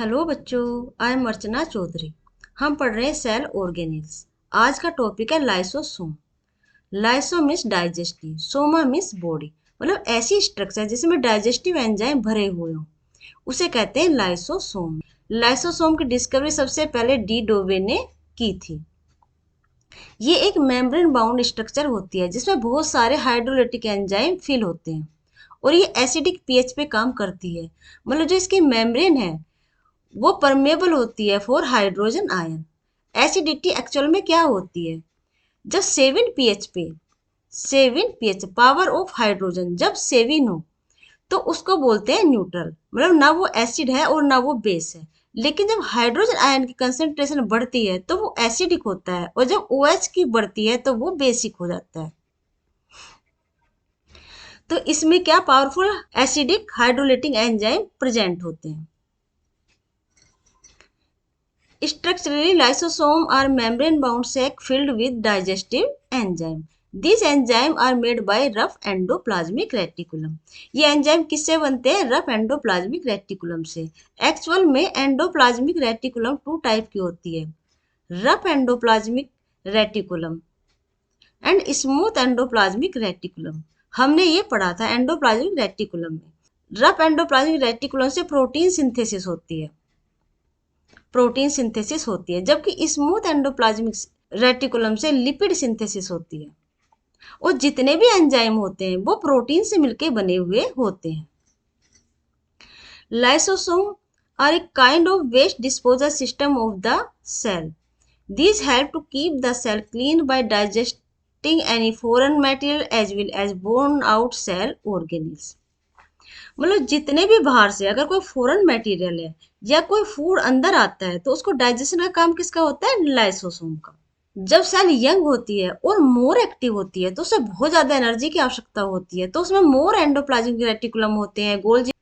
Hello बच्चों, I am अर्चना चौधरी। हम पढ़ रहे हैं सेल ऑर्गेनेल्स। आज का टॉपिक है lysosome. Lyso means digestive, Soma means body. मतलब ऐसी स्ट्रक्चर जिसमें डाइजेस्टिव एंजाइम भरे हुए हों, उसे कहते हैं लाइसोसोम। लाइसोसोम की डिस्कवरी सबसे पहले डी डोवे ने की थी। ये एक मेम्ब्रेन बाउंड स्ट्रक्चर होती है जिसमें बहुत सारे हाइड्रोलिटिक एंजाइम फिल होते हैं और ये एसिडिक पीएच पे काम करती है। मतलब जो इसकी मेम्ब्रेन है वो परमेबल होती है for hydrogen ion. Acidity actual में क्या होती है? जब 7 पे 7 पावर ऑफ हाइड्रोजन जब 7 हो तो उसको बोलते हैं न्यूट्रल। मतलब ना वो एसिड है और ना वो बेस है। लेकिन जब हाइड्रोजन आयन की कंसंट्रेशन बढ़ती है तो वो एसिडिक होता है और जब OH की बढ़ती है तो वो बेसिक हो जाता है। तो इसमें क्या powerful acidic hydrolytic enzyme present होते हैं। Structurally, lysosomes are membrane-bound sac filled with digestive enzyme. These enzymes are made by rough endoplasmic reticulum. ये एंजाइम किससे बनते हैं? रफ एंडोप्लाज्मिक रेटिकुलम से। एक्चुअल में एंडोप्लाज्मिक रेटिकुलम 2 टाइप की होती है, rough endoplasmic reticulum and smooth endoplasmic reticulum. हमने ये पढ़ा था एंडोप्लाज्मिक रेटिकुलम में। रफ एंडोप्लाज्मिक रेटिकुलम से प्रोटीन सिंथेसिस होती है, जबकि स्मूथ एंडोप्लाज्मिक रेटिकुलम से लिपिड सिंथेसिस होती है। और जितने भी एंजाइम होते हैं वो प्रोटीन से मिलकर बने हुए होते हैं। Lysosome are a kind of waste disposal system of the cell. These help to keep the cell clean by digesting any foreign material as well as worn out cell organelles. मतलब जितने भी बाहर से अगर कोई फॉरेन मटेरियल है या कोई फूड अंदर आता है तो उसको डाइजेशन का काम किसका होता है? लाइसोसोम का। जब सेल यंग होती है और मोर एक्टिव होती है तो उसे बहुत ज्यादा एनर्जी की आवश्यकता होती है, तो उसमें मोर एंडोप्लाज्मिक रेटिकुलम होते हैं। गोल्गी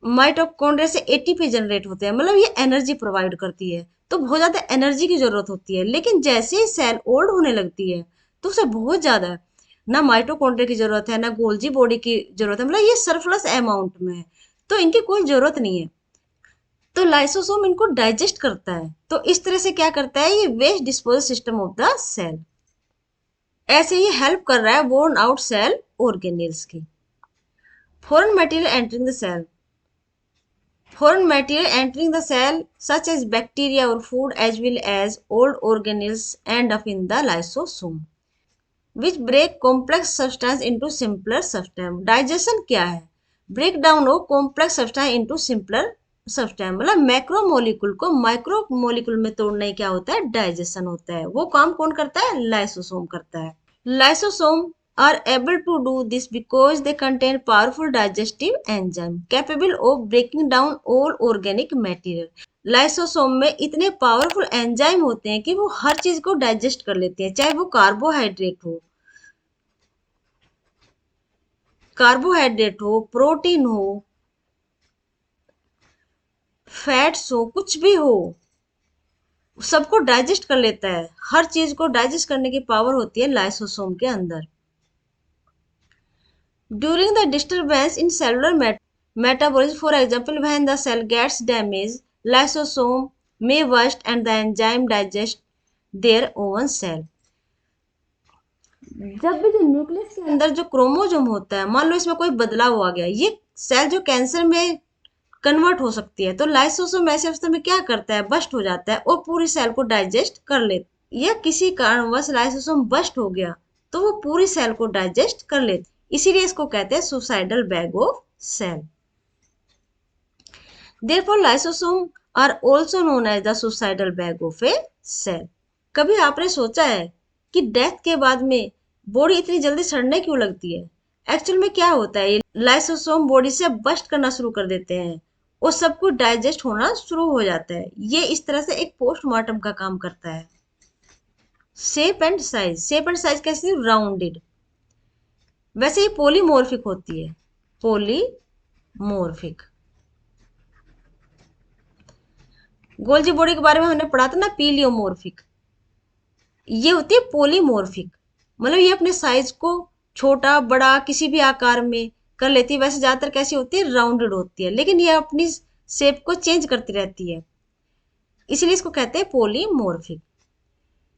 माइटोकॉन्ड्रिया से एटीपी जनरेट होते हैं, मतलब ये एनर्जी प्रोवाइड करती है, तो बहुत ज्यादा एनर्जी की जरूरत होती है। लेकिन जैसे ही सेल ओल्ड होने लगती है तो उसे बहुत ज्यादा ना माइटोकॉन्ड्रिया की जरूरत है ना गोल्जी बॉडी की जरूरत है, मतलब ये सरप्लस अमाउंट में है, तो इनकी कोई जरूरत नहीं है। तो लाइसोसोम इनको डाइजेस्ट करता है। तो इस तरह से क्या करता है, ये waste disposal system of the cell. ऐसे ही हेल्प कर रहा है बोर्न आउट सेल ऑर्गेनेल्स की। Foreign material entering the cell. Foreign material entering the cell such as bacteria or food as well as old organelles end up in the lysosome, which break complex substance into simpler substance. Digestion क्या है? Breakdown of complex substance into simpler substance। मतलब macro molecule को micro molecule में तोड़ना ही क्या होता है? Digestion होता है। वो काम कौन करता है? लाइसोसोम करता है। Lysosomes are able to do this because they contain powerful digestive enzyme capable of breaking down all organic material. Lysosome में इतने पावरफुल एंजाइम होते हैं कि वो हर चीज को डाइजेस्ट कर लेते हैं, चाहे वो कार्बोहाइड्रेट हो, प्रोटीन हो, फैट्स हो, कुछ भी हो, सबको डाइजेस्ट कर लेता है। हर चीज को डाइजेस्ट करने की पावर होती है लाइसोसोम के अंदर। During the disturbance in cellular metabolism, for example, when the cell gets damaged, lysosome may burst and the enzyme digest their own cell. जब भी जो न्यूक्लियस के अंदर जो क्रोमोजोम होता है, मान लो इसमें कोई बदलाव आ गया, ये सेल जो कैंसर में कन्वर्ट हो सकती है, तो लाइसोसोम ऐसे अवस्था में क्या करता है? बस्ट हो जाता है और पूरी सेल को डाइजेस्ट कर लेता है। या किसी कारणवश लाइसोसोम बस्ट हो गया तो वो पूरी सेल को डाइजेस्ट कर लेता है, इसीलिए इसको कहते हैं suicidal bag of cell. Therefore, lysosomes are also known as the suicidal bag of a cell. कभी आपने सोचा है कि डेथ के बाद में बॉडी इतनी जल्दी सड़ने क्यों लगती है? एक्चुअल में क्या होता है, लाइसोसोम बॉडी से बस्ट करना शुरू कर देते हैं और सब कुछ डाइजेस्ट होना शुरू हो जाता है। ये इस तरह से एक पोस्टमार्टम का काम करता है। शेप एंड साइज कैसी? राउंडेड। वैसे ही पॉलीमॉर्फिक होती है, पॉलीमॉर्फिक। गोल्जी बॉडी के बारे में हमने पढ़ा था ना, पीलियोमॉर्फिक। ये होती है पॉलीमॉर्फिक, मतलब ये अपने साइज को छोटा बड़ा किसी भी आकार में कर लेती है। वैसे ज्यादातर कैसी होती है? राउंडेड होती है, लेकिन ये अपनी शेप को चेंज करती रहती है, इसलिए इसको कहते हैं पॉलीमॉर्फिक।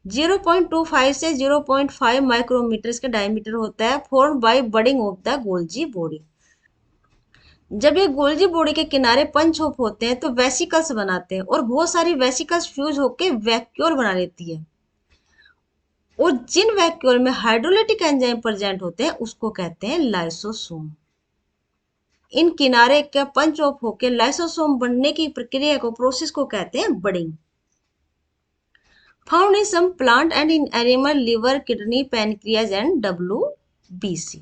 0.25 से 0.5 माइक्रोमीटर इसका डायमीटर होता है, form by budding of the Golgi body. जब ये गोल्जी बॉडी के किनारे पंच होप होते हैं तो वेसिकल्स बनाते हैं, और बहुत सारी वेसिकल्स फ्यूज होकर वैक्यूल बना लेती है, और जिन वैक्यूल में हाइड्रोलिटिक एंजाइम प्रेजेंट होते हैं उसको कहते हैं लाइसोसोम। इन किनारे का पंच ऑफ होकर लाइसोसोम बनने की प्रक्रिया को, प्रोसेस को कहते हैं budding. Found in some plant and in animal liver, kidney, pancreas and WBC।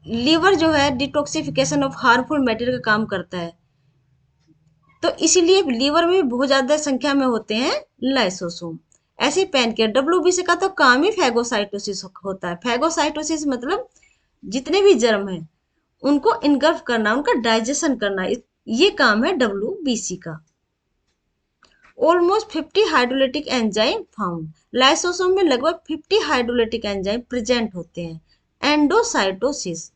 Liver जो है डिटॉक्सिफिकेशन ऑफ हार्मफुल मटेरियल का काम करता है, तो इसीलिए लीवर में बहुत ज्यादा संख्या में होते हैं लाइसोसोम। ऐसे पैनक्रियाज, WBC का तो काम ही फैगोसाइटोसिस होता है। फैगोसाइटोसिस मतलब जितने भी जर्म हैं उनको इनगल्फ करना, उनका डाइजेशन करना, ये काम है WBC का। Almost 50 hydrolytic enzyme found. Lysosome में लगभग 50 हाइड्रोलिटिक एंजाइम प्रेजेंट होते हैं। एंडोसाइटोसिस।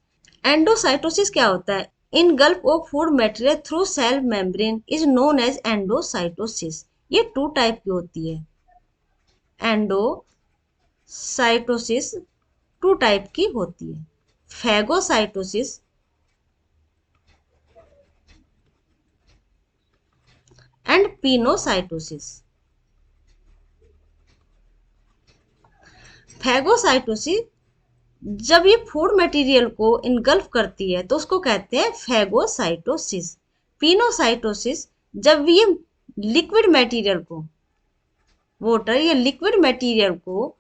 एंडोसाइटोसिस क्या होता है? Engulf of food material through cell membrane is known as endocytosis. ये 2 टाइप की होती है। एंडोसाइटोसिस 2 टाइप की होती है, फैगोसाइटोसिस एंड पिनोसाइटोसिस। फैगोसाइटोसिस जब ये फूड मटेरियल को इनगल्फ करती है तो उसको कहते हैं फैगोसाइटोसिस। पिनोसाइटोसिस जब ये लिक्विड मटेरियल को, वाटर या लिक्विड मटेरियल को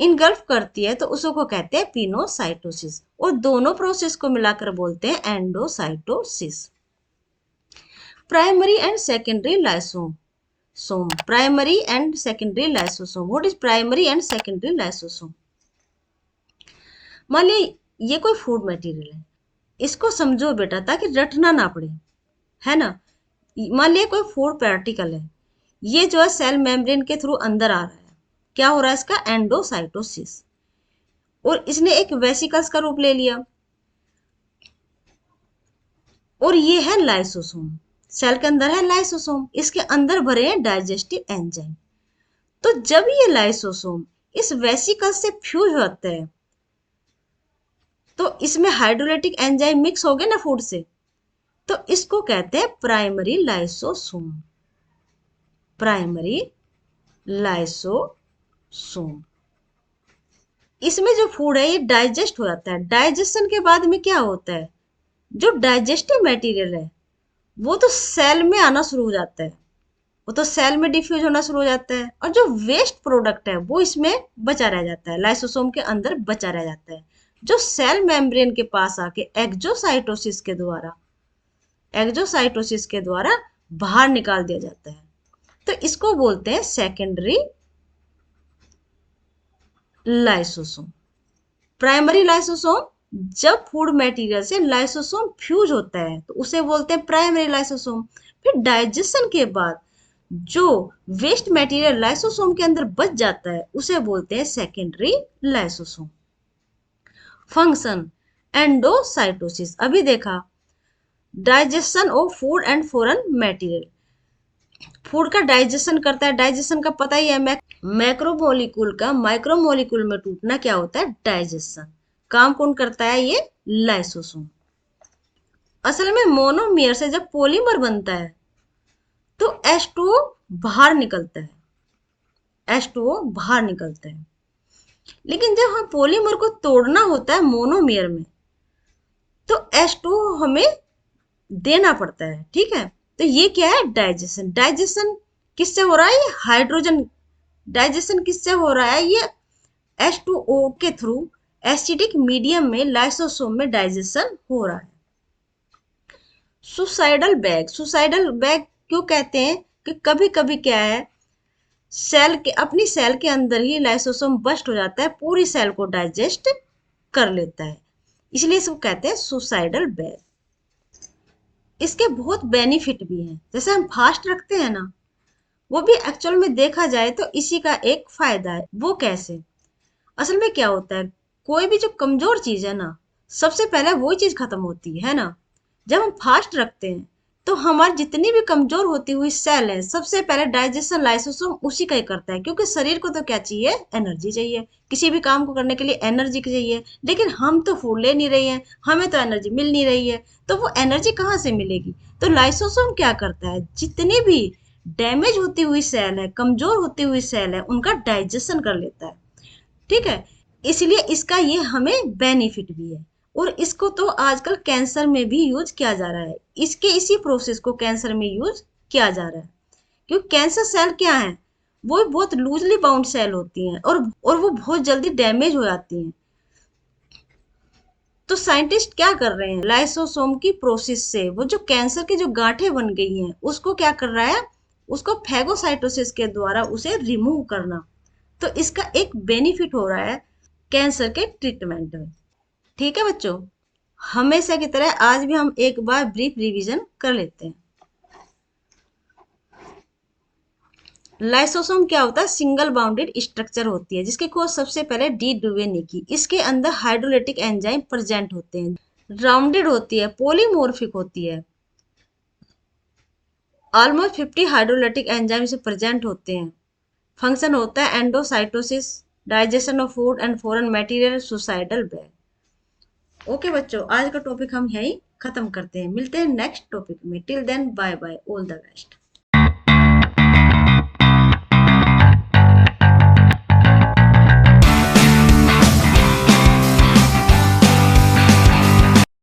इनगल्फ करती है तो उसको कहते हैं पिनोसाइटोसिस, और दोनों प्रोसेस को मिलाकर बोलते हैं endocytosis. Primary and secondary lysosome. Primary and secondary lysosome. What is primary and secondary lysosome? मान लीजिए ये कोई फूड मटेरियल है, इसको समझो बेटा ताकि रटना ना पड़े, है ना। मान लिया कोई फूड पार्टिकल है, ये जो है सेल मेम्ब्रेन के थ्रू अंदर आ रहा है, क्या हो रहा है इसका? एंडोसाइटोसिस, और इसने एक वेसिकल्स का रूप ले लिया, और ये है लाइसोसोम। सेल के अंदर है लाइसोसोम, इसके अंदर भरे हैं डाइजेस्टिव एंजाइम। तो जब ये लाइसोसोम इस वेसिकल से फ्यूज होता है तो इसमें हाइड्रोलिटिक एंजाइम मिक्स हो गए ना फूड से, तो इसको कहते हैं प्राइमरी लाइसोसोम। Primary lysosome. इसमें जो फूड है ये डाइजेस्ट हो जाता है। डाइजेशन के बाद में क्या होता है? जो डाइजेस्टिव मटेरियल है वो तो सेल में आना शुरू हो जाता है, वो तो सेल में डिफ्यूज होना शुरू हो जाता है, और जो वेस्ट प्रोडक्ट है वो इसमें बचा रह जाता है, लाइसोसोम के अंदर बचा रह जाता है, जो सेल मेम्ब्रेन के पास आके एक्जोसाइटोसिस के द्वारा बाहर निकाल दिया जाता है। तो इसको बोलते हैं सेकेंडरी लाइसोसोम। प्राइमरी लाइसोसोम जब फूड मटेरियल से लाइसोसोम फ्यूज होता है तो उसे बोलते हैं प्राइमरी लाइसोसोम। फिर डाइजेशन के बाद जो वेस्ट मटेरियल लाइसोसोम के अंदर बच जाता है उसे बोलते हैं सेकेंडरी लाइसोसोम। फंक्शन एंडोसाइटोसिस, अभी देखा, digestion of food and foreign material. Food का डाइजेशन करता है, डाइजेशन का पता ही है, मैक्रोमोलिक्यूल का माइक्रोमोलिक्यूल में टूटना क्या होता है? डाइजेशन। काम कौन करता है? ये लाइसोसोम। असल में मोनोमियर से जब पॉलीमर बनता है तो H2O बाहर निकलता है, H2O बाहर निकलता है। लेकिन जब हम पॉलीमर को तोड़ना होता है मोनोमियर में तो H2O हमें देना पड़ता है, ठीक है। तो ये क्या है? डाइजेशन। डाइजेशन किससे हो रहा है? ये हाइड्रोजन। डाइजेशन किससे हो रहा है? ये H2O के थ्रू एसिडिक मीडियम में लाइसोसोम में डाइजेशन हो रहा है। Suicidal bag. सुसाइडल बैग क्यों कहते हैं? कि कभी कभी क्या है, अपनी सेल के अंदर ही लाइसोसोम बस्ट हो जाता है, पूरी सेल को डाइजेस्ट कर लेता है, इसलिए इसको कहते हैं सुसाइडल बैग। इसके बहुत बेनिफिट भी हैं, जैसे हम फास्ट रखते हैं ना, वो भी एक्चुअल में देखा जाए तो इसी का एक फायदा है। वो कैसे? असल में क्या होता है, कोई भी जो कमजोर चीज है ना, सबसे पहले वही चीज खत्म होती है ना। जब हम फास्ट रखते हैं तो हमारी जितनी भी कमजोर होती हुई सेल है, सबसे पहले डाइजेशन लाइसोसोम उसी का ही करता है, क्योंकि शरीर को तो क्या चाहिए, एनर्जी चाहिए, किसी भी काम को करने के लिए एनर्जी चाहिए। लेकिन हम तो फूड ले नहीं रहे हैं, हमें तो एनर्जी मिल नहीं रही है, तो वो एनर्जी कहाँ से मिलेगी। तो लाइसोसोम क्या करता है, जितनी भी डैमेज होती हुई सेल है, कमजोर होती हुई सेल है, उनका डाइजेशन कर लेता है। ठीक है, इसलिए इसका ये हमें बेनिफिट भी है। और इसको तो आजकल कैंसर में भी यूज किया जा रहा है, इसके इसी प्रोसेस को कैंसर में यूज किया जा रहा है। क्योंकि कैंसर सेल क्या है, वो बहुत लूजली बाउंड सेल होती हैं, और वो बहुत जल्दी डैमेज हो जाती हैं। तो साइंटिस्ट क्या कर रहे हैं, लाइसोसोम की प्रोसेस से वो जो कैंसर की जो गांठें बन गई हैं, उसको क्या कर रहा है, उसको फैगोसाइटोसिस के द्वारा उसे रिमूव करना। तो इसका एक बेनिफिट हो रहा है कैंसर के ट्रीटमेंट में। ठीक है बच्चों, हमेशा की तरह आज भी हम एक बार ब्रीफ रिवीजन कर लेते हैं। लाइसोसोम क्या होता है, सिंगल बाउंडेड स्ट्रक्चर होती है, जिसकी खोज सबसे पहले डी डुवे ने की। इसके अंदर हाइड्रोलिटिक एंजाइम प्रेजेंट होते हैं, राउंडेड होती है, पोलीमोर्फिक होती है, ऑलमोस्ट 50 हाइड्रोलिटिक एंजाइम से प्रेजेंट होते हैं। फंक्शन होता है endocytosis, digestion of food and foreign material, suicidal bag. Okay बच्चों, आज का टॉपिक हम यहीं खत्म करते हैं, मिलते हैं नेक्स्ट टॉपिक में। Till then bye bye, all the best.